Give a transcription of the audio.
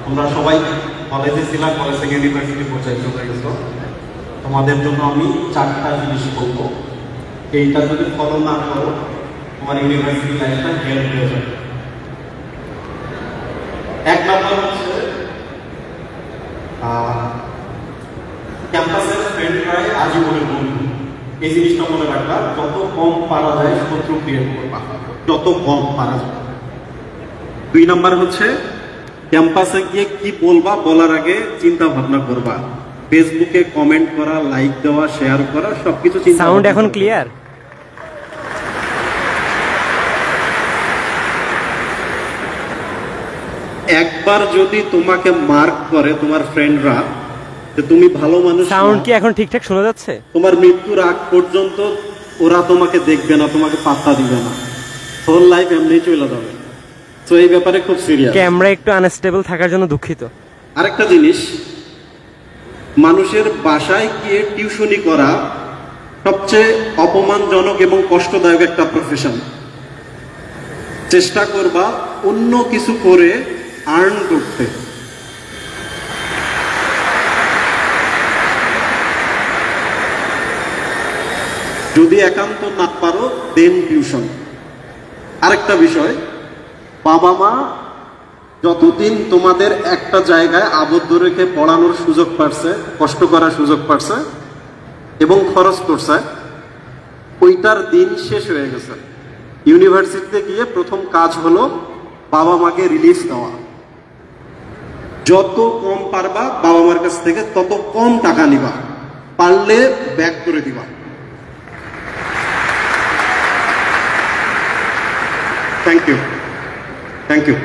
তোমরা সবাই কলেজে ছিলাম, কলেজ থেকে ইউনিভার্সিটি পর্যায়ে চলে গেছো। তোমাদের জন্য আমি 4টা জিনিস বলবো, এইটা যদি ফলো না করো তোমার ইউনিভার্সিটি লাইফটা হেল্প হয়ে যাবে। 1 নম্বর হচ্ছে ক্যাম্পাসের ফ্রেন্ডরাই আজীবনের বন্ধু। এই জিনিসটা মনে রাখবা, যত কম পারা যায় শত্রু ক্রিয়েট করবা, যত কম পারা যায়। 2 নম্বর হচ্ছে ক্যাম্পাসে গিয়ে কি বলবা বলার আগে চিন্তা ভাবনা করবা। ফেসবুকে কমেন্ট করা, লাইক দেওয়া, শেয়ার করা সবকিছু চিন্তা। সাউন্ড এখন ক্লিয়ার? একবার যদি তোমাকে মার্ক করে তোমার ফ্রেন্ডরা যে তুমি ভালো মানুষ, সাউন্ড কি এখন ঠিকঠাক শোনা যাচ্ছে? তোমার মৃত্যুর আগ পর্যন্ত ওরা তোমাকে দেখবে না, তোমাকে পাত্তা দিবে না, তোর লাইফ এমনি চলে যাবে। তো এই ব্যাপারে খুব সিরিয়াস। ক্যামেরা একটু আনস্টেবল থাকার জন্য দুঃখিত। আরেকটা জিনিস, মানুষের বাসায় গিয়ে টিউশনি করা সবচেয়ে অপমানজনক এবং কষ্টদায়ক একটা প্রফেশন। চেষ্টা করবা অন্য কিছু করে আর্ন করতে। যদি একান্ত না পারো দেন টিউশন। আরেকটা বিষয়, বাবা মা যতদিন তোমাদের একটা জায়গায় আবদ্ধ রেখে পড়ানোর সুযোগ পাচ্ছে, কষ্ট করার সুযোগ পাচ্ছে এবং খরচ করছে, ওইটার দিন শেষ হয়ে গেছে। ইউনিভার্সিটিতে গিয়ে প্রথম কাজ হলো বাবা মাকে রিলিফ দেওয়া। যত কম পারবা বাবা মার কাছ থেকে তত কম টাকা নিবা, পারলে ব্যাক করে দিবা। Thank you.